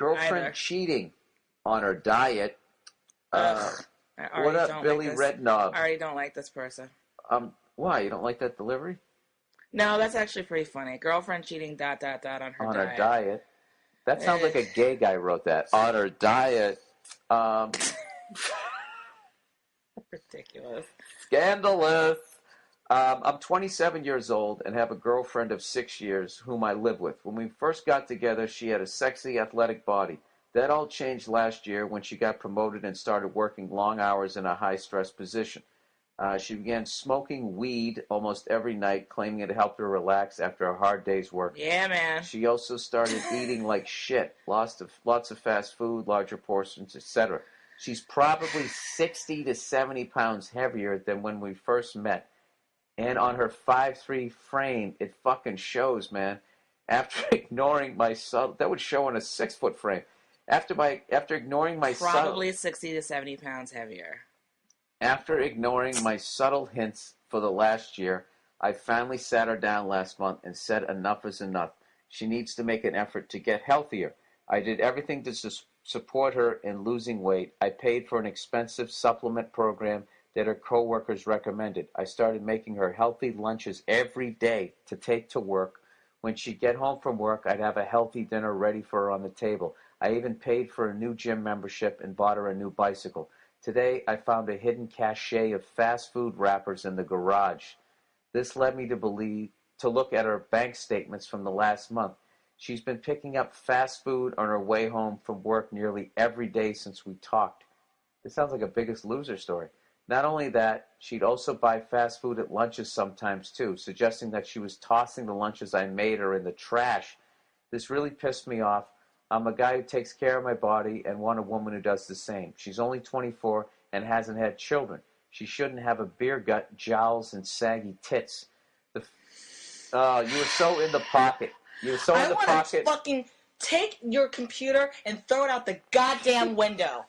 Girlfriend either. cheating on her diet. Ugh. What up, Billy Redknob? I already don't like this person. Why? You don't like that delivery? No, that's actually pretty funny. Girlfriend cheating, ... on her diet. On her diet? That sounds like a gay guy wrote that. On her diet. Ridiculous. Scandalous. I'm 27 years old and have a girlfriend of 6 years whom I live with. When we first got together, she had a sexy, athletic body. That all changed last year when she got promoted and started working long hours in a high-stress position. She began smoking weed almost every night, claiming it helped her relax after a hard day's work. Yeah, man. She also started eating like shit, lots of fast food, larger portions, etc. She's probably 60 to 70 pounds heavier than when we first met. And on her 5'3" frame, it fucking shows, man. After ignoring my subtle... That would show on a 6-foot frame. After ignoring my probably 60 to 70 pounds heavier. After ignoring my subtle hints for the last year, I finally sat her down last month and said enough is enough. She needs to make an effort to get healthier. I did everything to support her in losing weight. I paid for an expensive supplement program that her coworkers recommended. I started making her healthy lunches every day to take to work. When she'd get home from work, I'd have a healthy dinner ready for her on the table. I even paid for a new gym membership and bought her a new bicycle. Today, I found a hidden cache of fast food wrappers in the garage. This led me to look at her bank statements from the last month. She's been picking up fast food on her way home from work nearly every day since we talked. This sounds like a Biggest Loser story. Not only that, she'd also buy fast food at lunches sometimes too, suggesting that she was tossing the lunches I made her in the trash. This really pissed me off. I'm a guy who takes care of my body and want a woman who does the same. She's only 24 and hasn't had children. She shouldn't have a beer gut, jowls, and saggy tits. You were so in the pocket. You were so in the pocket. I want to fucking take your computer and throw it out the goddamn window.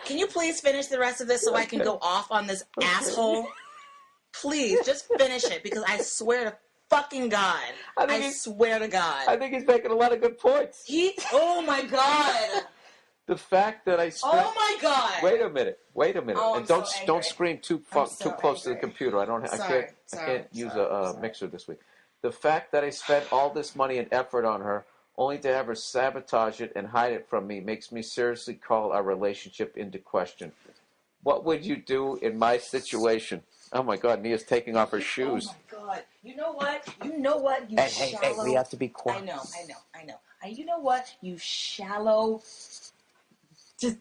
Can you please finish the rest of this so I can go off on this asshole? Please, just finish it, because I swear to fucking God. I swear to God. I think he's making a lot of good points. Oh my God. The fact that I spent... Oh my God. Wait a minute. Oh, and don't scream too close to the computer. I can't use a mixer this week. The fact that I spent all this money and effort on her only to have her sabotage it and hide it from me makes me seriously call our relationship into question. What would you do in my situation? Oh my God, Nia's taking off her shoes. Oh my God. You know what? You Hey, we have to be quiet. I know. You know what? You shallow, just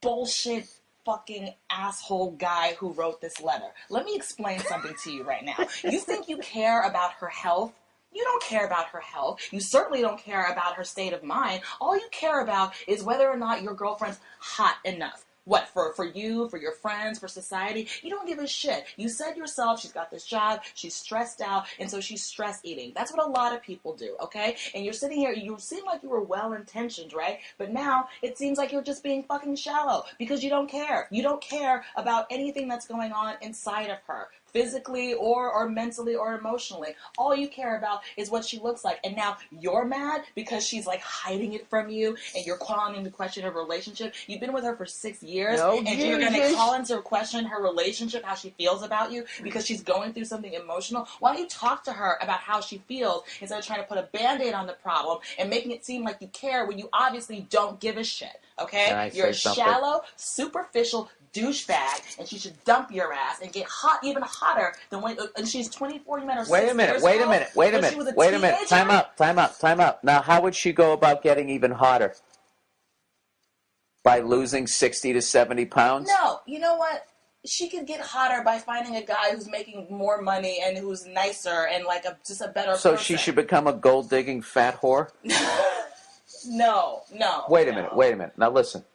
bullshit fucking asshole guy who wrote this letter. Let me explain something to you right now. You think you care about her health? You don't care about her health. You certainly don't care about her state of mind. All you care about is whether or not your girlfriend's hot enough. What, for you, for your friends, for society? You don't give a shit. You said yourself, she's got this job, she's stressed out, and so she's stress eating. That's what a lot of people do, okay? And you're sitting here, you seem like you were well-intentioned, right? But now, it seems like you're just being fucking shallow, because you don't care. You don't care about anything that's going on inside of her, physically or mentally or emotionally. All you care about is what she looks like. And now you're mad because she's like hiding it from you and you're calling into question her relationship. You've been with her for 6 years and you're going to call into question her relationship, how she feels about you because she's going through something emotional. Why don't you talk to her about how she feels instead of trying to put a Band-Aid on the problem and making it seem like you care when you obviously don't give a shit, okay? You're a shallow, superficial douchebag, and she should dump your ass and get hot, even hotter than when. And she's 24. You met her. Wait a minute. Time out. Now, how would she go about getting even hotter? By losing 60 to 70 pounds? No, you know what? She could get hotter by finding a guy who's making more money and who's nicer and like just a better person. So she should become a gold-digging fat whore? No. Wait a minute. Now listen.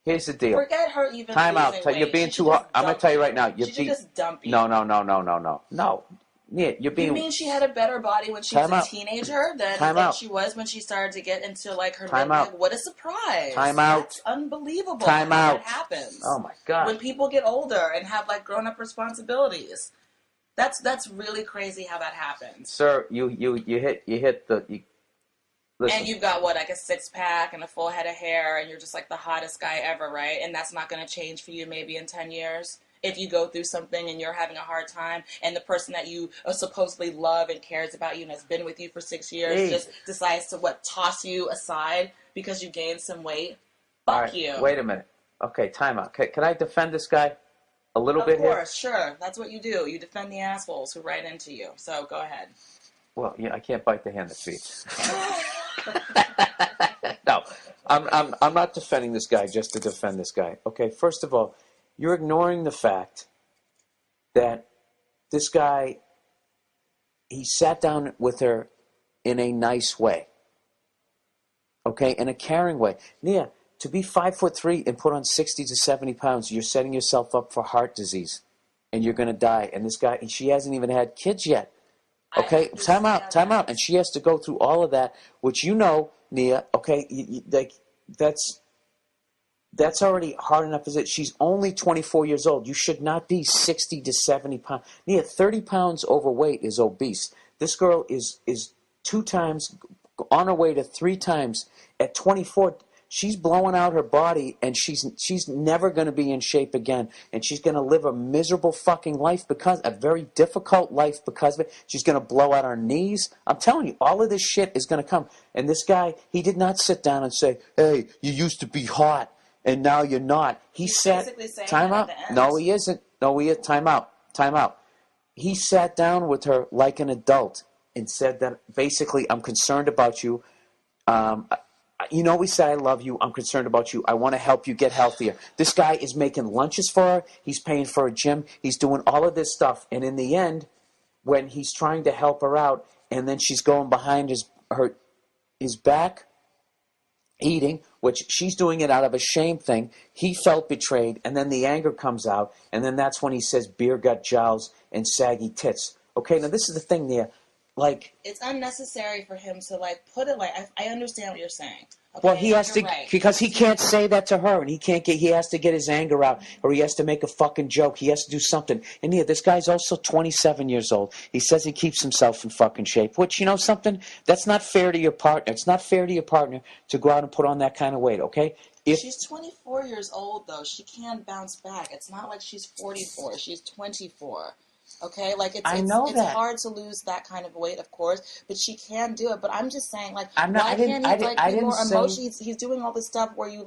Here's the deal. Forget her even Time out. Weight. You're being too hard. I'm going to tell you right now. She should just dump you. No. Yeah, you're being... You mean she had a better body when she was a teenager than she was when she started to get into like her... Like, what a surprise. Time out. That's unbelievable. Time out. That happens. Oh my God. When people get older and have like grown-up responsibilities. That's really crazy how that happens. Sir, you hit the... listen. And you've got what, like a 6-pack and a full head of hair, and you're just like the hottest guy ever, right? And that's not going to change for you maybe in 10 years. If you go through something and you're having a hard time, and the person that you supposedly love and cares about you and has been with you for 6 years just decides to toss you aside because you gained some weight. Fuck you. Wait a minute. Okay, time out. Can I defend this guy a little bit here? Of course, sure. That's what you do. You defend the assholes who write into you. So go ahead. Well, yeah, I can't bite the hand that feeds. No, I'm not defending this guy just to defend this guy. Okay, first of all, you're ignoring the fact that this guy, he sat down with her in a nice way. Okay, in a caring way. Nia, to be 5'3" and put on 60 to 70 pounds, you're setting yourself up for heart disease, and you're going to die. And this guy, she hasn't even had kids yet. Okay, time out. And she has to go through all of that, which you know, Nia, okay, that's already hard enough as it. She's only 24 years old. You should not be 60 to 70 pounds. Nia, 30 pounds overweight is obese. This girl is 2 times, on her way to 3 times. At 24, she's blowing out her body, and she's never going to be in shape again. And she's going to live a miserable fucking life, a very difficult life because of it. She's going to blow out her knees. I'm telling you, all of this shit is going to come. And this guy, he did not sit down and say, hey, you used to be hot, and now you're not. He's said, time out. No, he isn't. No, he is. Time out. He sat down with her like an adult and said that basically, I'm concerned about you. You know, we said I love you. I'm concerned about you. I want to help you get healthier. This guy is making lunches for her. He's paying for a gym. He's doing all of this stuff. And in the end, when he's trying to help her out, and then she's going behind his back, eating, which she's doing it out of a shame thing, he felt betrayed, and then the anger comes out, and then that's when he says beer gut jowls and saggy tits. Okay, now this is the thing there. Like, it's unnecessary for him to put it I understand what you're saying. Okay? Well, he has to, right. because he can't say that to her, and he has to get his anger out, or he has to make a fucking joke. He has to do something. And yeah, this guy's also 27 years old. He says he keeps himself in fucking shape, which, you know something? That's not fair to your partner. It's not fair to your partner to go out and put on that kind of weight, okay? She's 24 years old, though. She can bounce back. It's not like she's 44. She's 24. Okay, it's hard to lose that kind of weight, of course, but she can do it. But I'm just saying, why can't he be more emotional? He's doing all this stuff where you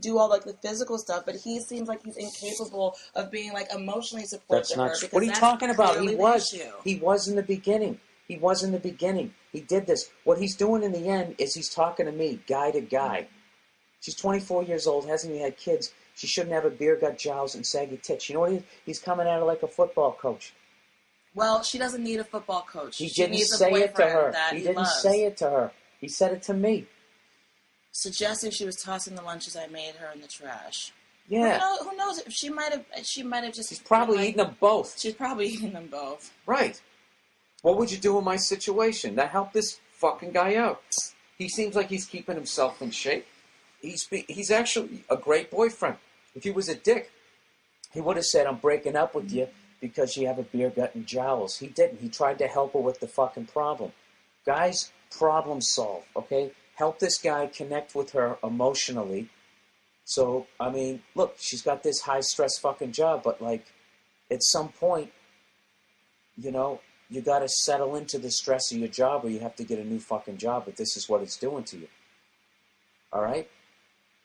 do all the physical stuff, but he seems like he's incapable of being emotionally supportive to her. What are you talking about? He was in the beginning. He was in the beginning. He did this. What he's doing in the end is he's talking to me, guy to guy. She's 24 years old, hasn't even had kids. She shouldn't have a beer gut jowls and saggy tits. You know what he's coming at her like a football coach. Well, she doesn't need a football coach. He didn't say it to her. He didn't say it to her. He said it to me. Suggesting she was tossing the lunches I made her in the trash. Yeah. Who knows? She might have just. She's probably eating them both. She's probably eating them both. Right. What would you do in my situation? That helped this fucking guy out. He seems like he's keeping himself in shape. He's actually a great boyfriend. If he was a dick, he would have said, I'm breaking up with you because you have a beer gut and jowls. He didn't. He tried to help her with the fucking problem. Guys, problem solve, okay? Help this guy connect with her emotionally. So, I mean, look, she's got this high-stress fucking job, but, at some point, you know, you got to settle into the stress of your job or you have to get a new fucking job, but this is what it's doing to you. All right?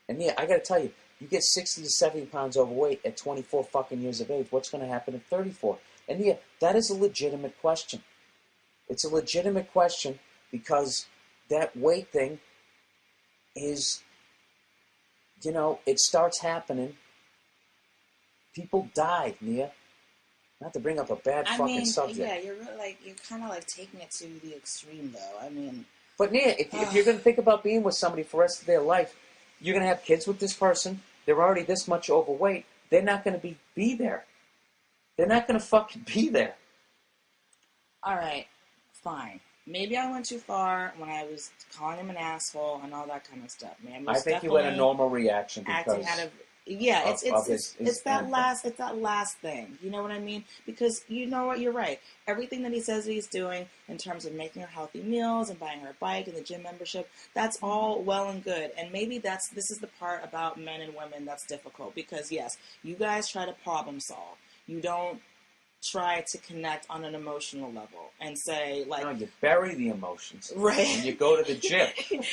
And yeah, I got to tell you, you get 60 to 70 pounds overweight at 24 fucking years of age. What's going to happen at 34? And yeah, that is a legitimate question. It's a legitimate question because that weight thing is, you know, it starts happening. People die, Nia. Not to bring up a bad fucking subject. Yeah, you're really, you're kind of taking it to the extreme, though. I mean, but Nia, if you're going to think about being with somebody for the rest of their life, you're going to have kids with this person. They're already this much overweight. They're not going to be there. They're not going to fucking be there. All right, fine. Maybe I went too far when I was calling him an asshole and all that kind of stuff. Man, I think you had a normal reaction because acting out of Yeah, it's that anthem. last thing. You know what I mean? Because you know what, you're right. Everything that he says he's doing in terms of making her healthy meals and buying her a bike and the gym membership, that's all well and good. And maybe this is the part about men and women that's difficult, because yes, you guys try to problem solve. You don't try to connect on an emotional level and say, like, no, you bury the emotions, right, and you go to the gym.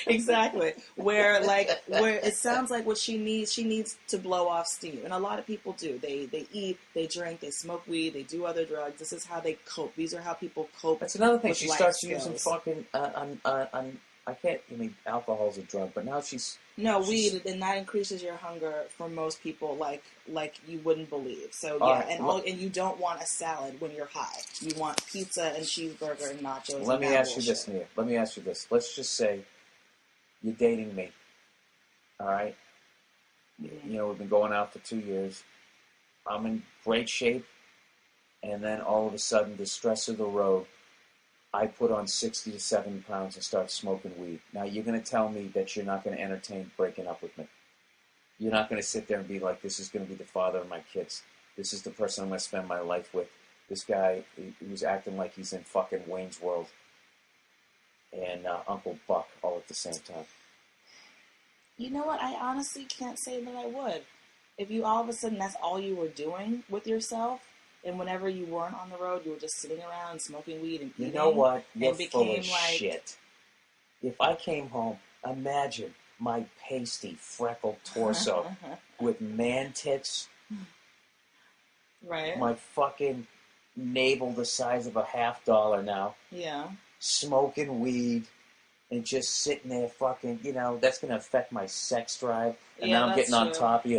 Exactly. Where it sounds like what she needs to blow off steam, and a lot of people do. They eat, they drink, they smoke weed, they do other drugs. This is how they cope. These are how people cope. That's another thing. With She life starts skills. using fucking I can't. I mean, alcohol's a drug, but now she's weed, and that increases your hunger for most people, like you wouldn't believe. So All yeah, right, and you don't want a salad when you're high. You want pizza and cheeseburger and nachos. Let and me that ask you bullshit. this, Nia. Let me ask you this. Let's just say you're dating me. All right. Mm-hmm. You know, we've been going out for 2 years. I'm in great shape, and then all of a sudden, the stress of the road, I put on 60 to 70 pounds and start smoking weed. Now, you're going to tell me that you're not going to entertain breaking up with me. You're not going to sit there and be like, this is going to be the father of my kids. This is the person I'm going to spend my life with. This guy who's acting like he's in fucking Wayne's World and Uncle Buck all at the same time. You know what? I honestly can't say that I would. If you all of a sudden that's all you were doing with yourself, and whenever you weren't on the road, you were just sitting around smoking weed and eating. You know what? You're and full became of like, shit. If I came home, imagine my pasty, freckled torso with man tits, right? my fucking navel the size of a $50 now, Yeah. smoking weed, and just sitting there fucking, you know, that's going to affect my sex drive. And Yeah, then I'm that's getting on true. top of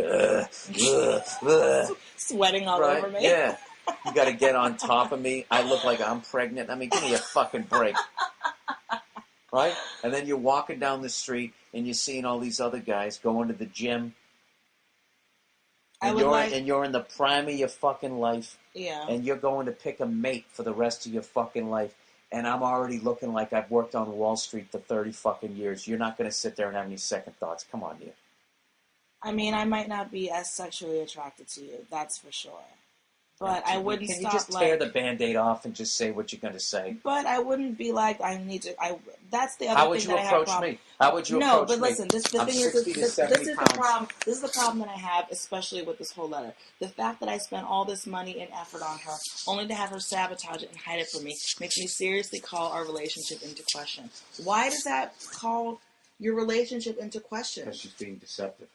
you. Sweating all Right? over me. Yeah. You got to get on top of me. I look like I'm pregnant. I mean, give me a fucking break. Right? And then you're walking down the street and you're seeing all these other guys going to the gym. And you're in the prime of your fucking life. Yeah. And you're going to pick a mate for the rest of your fucking life. And I'm already looking like I've worked on Wall Street for 30 fucking years. You're not going to sit there and have any second thoughts. Come on, Nia. I mean, I might not be as sexually attracted to you. That's for sure. But I wouldn't Can stop, you just tear the Band-Aid off and just say what you're going to say? But I wouldn't be like, I need to. That's the other How would thing you that I have approach problem. me? How would you approach me? No, but listen, the thing is, 60 to this 70 is the pounds. problem. This is the problem that I have, especially with this whole letter. The fact that I spent all this money and effort on her, only to have her sabotage it and hide it from me, makes me seriously call our relationship into question. Why does that call your relationship into question? Because she's being deceptive.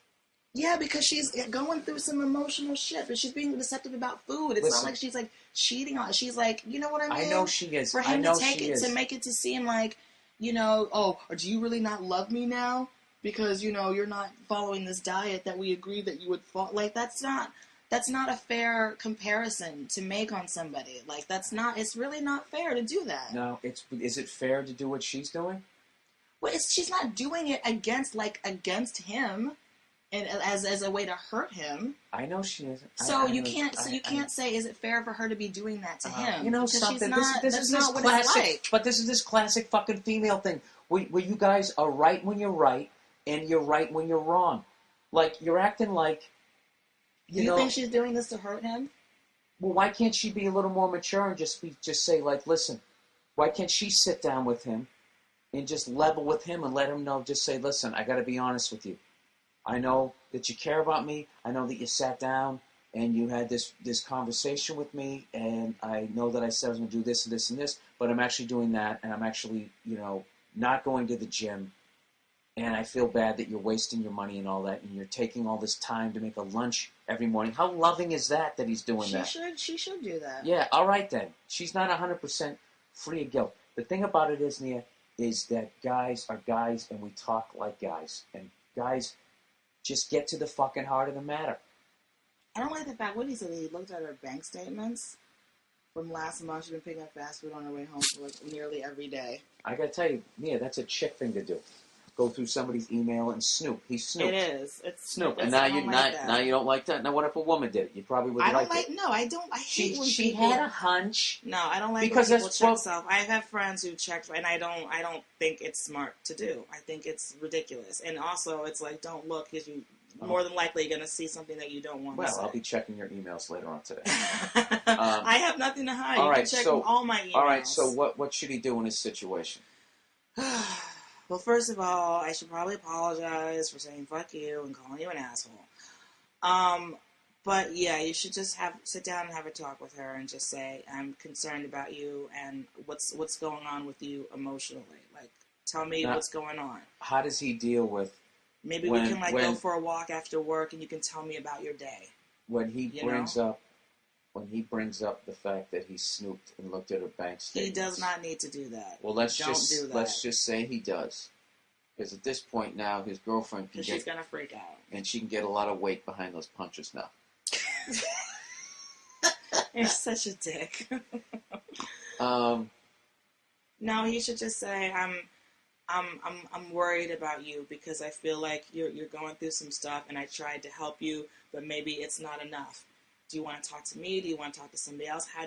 Yeah, because she's going through some emotional shit, but she's being deceptive about food. It's not like she's like cheating on. She's like, you know what I mean? I know she is. For him to take it, to make it to seem like, you know, oh, or do you really not love me now? Because, you know, you're not following this diet that we agreed that you would follow. Like, that's not a fair comparison to make on somebody. Like, it's really not fair to do that. No, is it fair to do what she's doing? Well, she's not doing it against him. And as a way to hurt him. I know she isn't. So you can't say, is it fair for her to be doing that to him? You know because something? This is not what it's like. But this is this classic fucking female thing where you guys are right when you're right and you're right when you're wrong. Like, you're acting like, you think she's doing this to hurt him? Well, why can't she be a little more mature and just say, like, listen, why can't she sit down with him and just level with him and let him know, just say, listen, I got to be honest with you. I know that you care about me. I know that you sat down and you had this conversation with me, and I know that I said I was going to do this and this and this, but I'm actually doing that, and I'm actually, you know, not going to the gym, and I feel bad that you're wasting your money and all that, and you're taking all this time to make a lunch every morning. How loving is that he's doing that? She should do that. Yeah, all right then. She's not 100% free of guilt. The thing about it is, Nia, is that guys are guys, and we talk like guys, and guys just get to the fucking heart of the matter. I don't like the fact, what he said, he looked at her bank statements from last month. She's been picking up fast food on her way home for like nearly every day. I gotta tell you, Nia, that's a chick thing to do. Go through somebody's email and snoop. He's Snoop. It is. It's Snoop. And now you don't like that. Now what if a woman did it? You probably would like it. No, I don't. I hate when she people, had a hunch. No, I don't like because when people check self. I have friends who check, and I don't think it's smart to do. I think it's ridiculous. And also, it's like, don't look because more than likely going to see something that you don't want to see. Well, I'll be checking your emails later on today. I have nothing to hide. You can check all my emails. All right, so what should he do in this situation? Well, first of all, I should probably apologize for saying fuck you and calling you an asshole. But yeah, you should just sit down and have a talk with her and just say, I'm concerned about you and what's going on with you emotionally. Like, tell me what's going on. How does he deal with? Maybe we can go for a walk after work and you can tell me about your day. When he brings up the fact that he snooped and looked at her bank statements. He does not need to do that. Well, let's just say he does. Because at this point now, his girlfriend she's going to freak out. And she can get a lot of weight behind those punches now. You're such a dick. No, he should just say, I'm worried about you because I feel like you're going through some stuff and I tried to help you, but maybe it's not enough. Do you want to talk to me? Do you want to talk to somebody else? How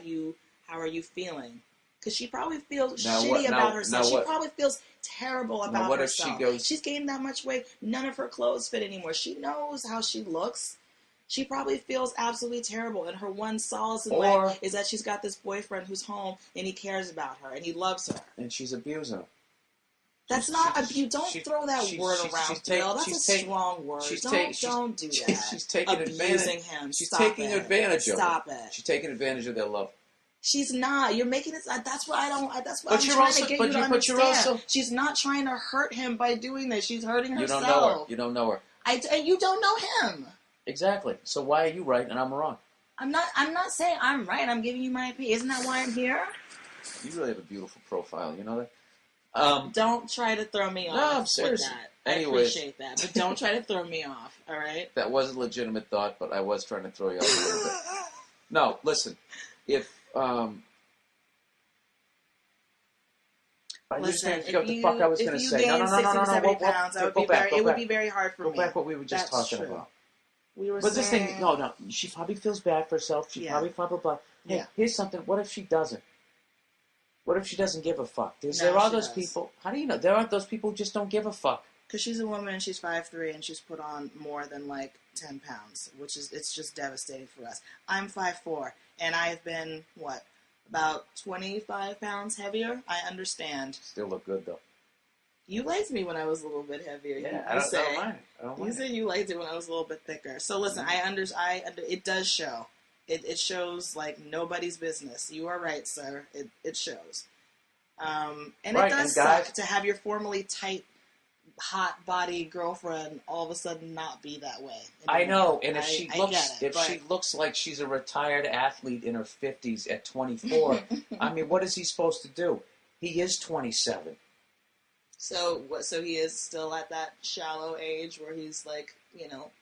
are you feeling? Because she probably feels shitty about herself. She probably feels terrible about herself. She's gained that much weight. None of her clothes fit anymore. She knows how she looks. She probably feels absolutely terrible, and her one solace in life is that she's got this boyfriend who's home, and he cares about her, and he loves her. And she's abusing her. That's not abuse. Don't throw that word around, Bill. That's a strong word. Don't do that. She's taking abusing him. She's taking advantage of him. Stop it. She's taking advantage of their love. She's not. You're making it. That's what I don't. That's what I'm trying to get you to understand. She's not trying to hurt him by doing this. She's hurting herself. You don't know her. You don't know her. And you don't know him. Exactly. So why are you right and I'm wrong? I'm not saying I'm right. I'm giving you my opinion. Isn't that why I'm here? You really have a beautiful profile. You know that. Don't try to throw me off. No, I'm serious. With that. I appreciate that, but don't try to throw me off. All right. That was a legitimate thought, but I was trying to throw you off a little bit. No, listen. If I just forgot the fuck I was going to say. No. It would be very hard for me. Go back what we were just talking about. But this thing, no. She probably feels bad for herself. She probably blah blah blah. Hey, here's something. What if she doesn't? What if she doesn't give a fuck? There are those people. How do you know? There aren't those people who just don't give a fuck. Because she's a woman and she's 5'3" and she's put on more than like 10 pounds, it's just devastating for us. I'm 5'4" and I've been, about 25 pounds heavier? I understand. Still look good though. You liked me when I was a little bit heavier. Yeah, I don't mind. You said you liked it when I was a little bit thicker. So listen, it does show. It shows like nobody's business. You are right, sir. It shows. And it does suck to have your formerly tight, hot body girlfriend all of a sudden not be that way. I know, and if she looks like she's a retired athlete in her 50s at 24, I mean, what is he supposed to do? He is 27. So he is still at that shallow age where he's like,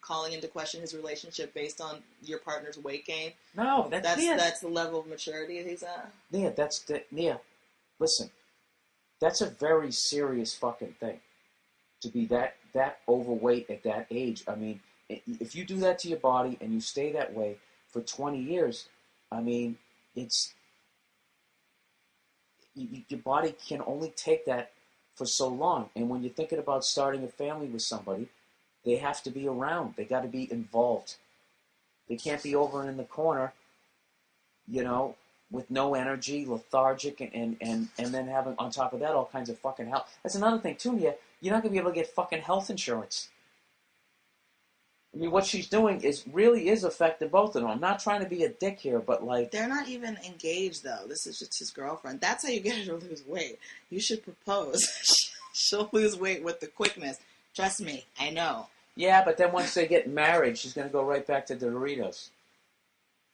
calling into question his relationship based on your partner's weight gain. No, that's the level of maturity he's at. Yeah, listen, that's a very serious fucking thing. To be that overweight at that age. I mean, if you do that to your body and you stay that way for 20 years, I mean, your body can only take that for so long. And when you're thinking about starting a family with somebody, they have to be around. They got to be involved. They can't be over in the corner, with no energy, lethargic, and then having, on top of that, all kinds of fucking health. That's another thing, too, Nia. You're not going to be able to get fucking health insurance. I mean, what she's doing really is affecting both of them. I'm not trying to be a dick here, but like... They're not even engaged, though. This is just his girlfriend. That's how you get her to lose weight. You should propose. She'll lose weight with the quickness. Trust me, I know. Yeah, but then once they get married, she's going to go right back to the Doritos.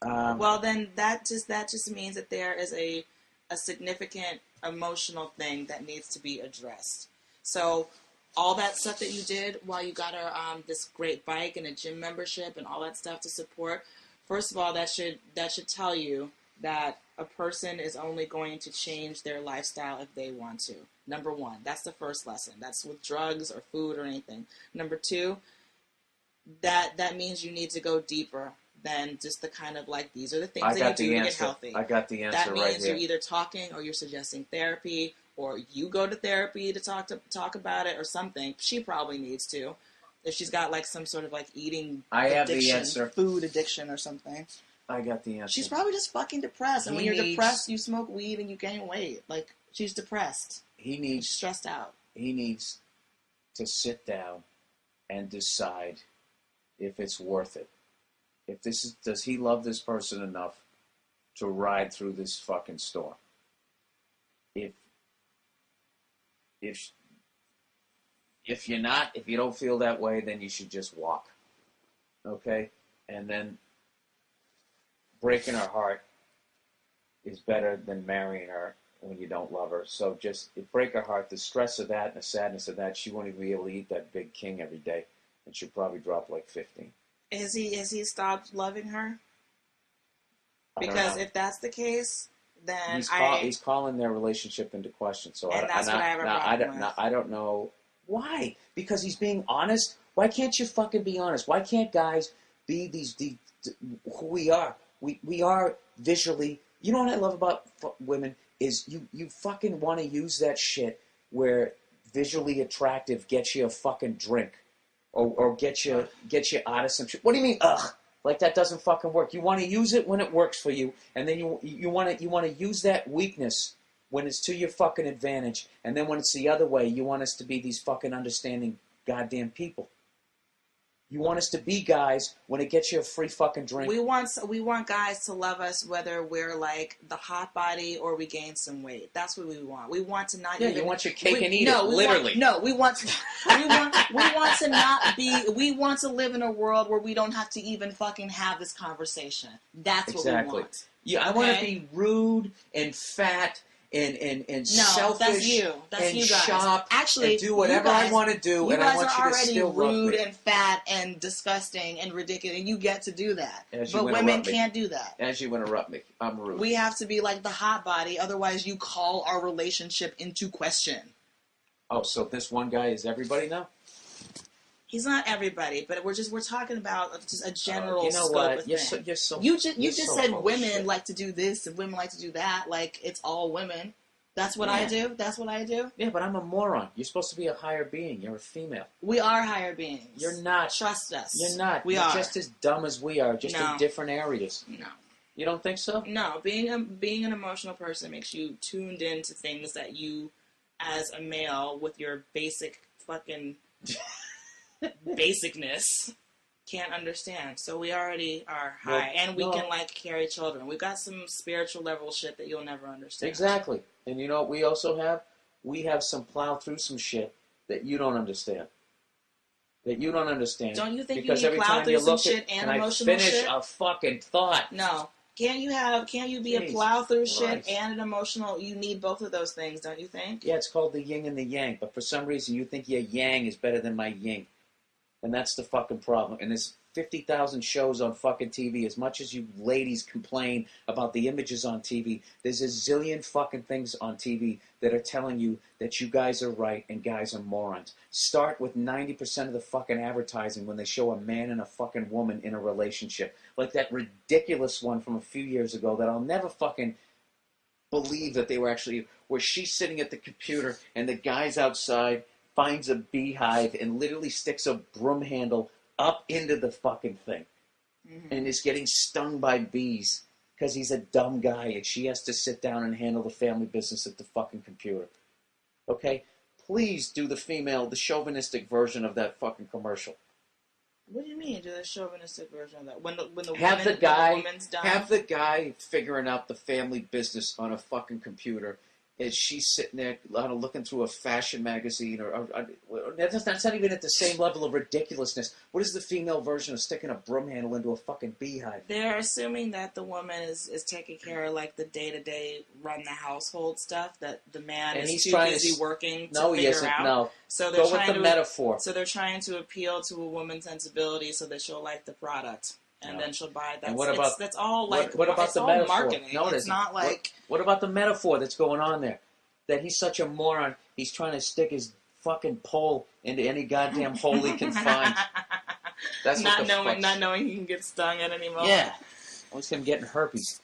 Well, then that just means that there is a significant emotional thing that needs to be addressed. So all that stuff that you did while you got her this great bike and a gym membership and all that stuff to support, first of all, that should tell you that a person is only going to change their lifestyle if they want to. Number one, that's the first lesson. That's with drugs or food or anything. Number two, that means you need to go deeper than just the kind of like, these are the things that you do to get healthy. I got the answer right here. That means you're either talking or you're suggesting therapy, or you go to therapy to talk about it or something. She probably needs to. If she's got like some sort of like eating I have the addiction, answer. food addiction or something. I got the answer. She's probably just fucking depressed. And when you're needs- depressed, you smoke weed and you gain weight. Like, she's depressed. She's stressed out. He needs to sit down and decide if it's worth it. If does he love this person enough to ride through this fucking storm? If you're not, if you don't feel that way, then you should just walk. Okay? And then breaking her heart is better than marrying her when you don't love her. So just break her heart. The stress of that and the sadness of that, she won't even be able to eat that big king every day, and she'll probably drop like 15. Has he stopped loving her? I don't Because know. if that's the case, then he's calling their relationship into question. So and that's what I have a problem with. I don't know why. Because he's being honest. Why can't you fucking be honest? Why can't guys be who we are? We are visually. You know what I love about women is you fucking want to use that shit where visually attractive gets you a fucking drink, or get you out of some shit. What do you mean? Ugh. Like that doesn't fucking work. You want to use it when it works for you, and then you want to use that weakness when it's to your fucking advantage, and then when it's the other way, you want us to be these fucking understanding goddamn people. You want us to be guys when it gets you a free fucking drink. We want guys to love us whether we're like the hot body or we gain some weight. That's what we want. We want to not. Yeah, you want your cake and eat it. Literally. We want to not be. We want to live in a world where we don't have to even fucking have this conversation. That's what we want. Yeah, I want to be rude and fat and selfish. That's you. That's and you guys. shop Actually, and do whatever I want to do, and I want you to still You guys are already love rude me. and fat and disgusting and ridiculous, and you get to do that. As you but women interrupt me. can't do that. As you interrupt me, I'm rude. We have to be like the hot body, otherwise you call our relationship into question. Oh, so this one guy is everybody now? He's not everybody, but we're talking about just a general you know scope what? of You're things. so You just so said full of women shit. like to do this and women like to do that. Like it's all women. That's what I do. That's what I do. Yeah, but I'm a moron. You're supposed to be a higher being. You're a female. We are higher beings. You're not. Trust us. You're not. We You're are just as dumb as we are, just No. in different areas. No. You don't think so? No. Being an emotional person makes you tuned into things that you, as a male, with your basic fucking basicness, can't understand. So we already are high, and we can like carry children. We've got some spiritual level shit that you'll never understand. Exactly. And you know what we also have? We have some plow through some shit that you don't understand. Don't you think because you need every plow time through you some look shit at, and I emotional finish shit? a fucking thought. No. Can't you be a Jesus plow through shit Christ. and an emotional? You need both of those things, don't you think? Yeah, it's called the yin and the yang. But for some reason, you think your yang is better than my yin. And that's the fucking problem. And there's 50,000 shows on fucking TV. As much as you ladies complain about the images on TV, there's a zillion fucking things on TV that are telling you that you guys are right and guys are morons. Start with 90% of the fucking advertising when they show a man and a fucking woman in a relationship. Like that ridiculous one from a few years ago that I'll never fucking believe that they were actually, where she's sitting at the computer and the guy's outside, finds a beehive and literally sticks a broom handle up into the fucking thing and is getting stung by bees because he's a dumb guy and she has to sit down and handle the family business at the fucking computer. Okay? Please do the chauvinistic version of that fucking commercial. What do you mean, do the chauvinistic version of that? When the woman's done? Have the guy figuring out the family business on a fucking computer as she's sitting there looking through a fashion magazine, or that's not even at the same level of ridiculousness. What is the female version of sticking a broom handle into a fucking beehive? They're assuming that the woman is taking care of like the day-to-day run the household stuff, that the man is too busy working to figure out. No, so they're go with the metaphor. So they're trying to appeal to a woman's sensibility so that she'll like the product. And then she'll buy that. And what about that's all like what about it's the all metaphor? marketing. No, it it's isn't. not like what about the metaphor that's going on there? That he's such a moron. He's trying to stick his fucking pole into any goddamn hole he can find. That's not knowing he can get stung at any moment. Yeah, it was him getting herpes.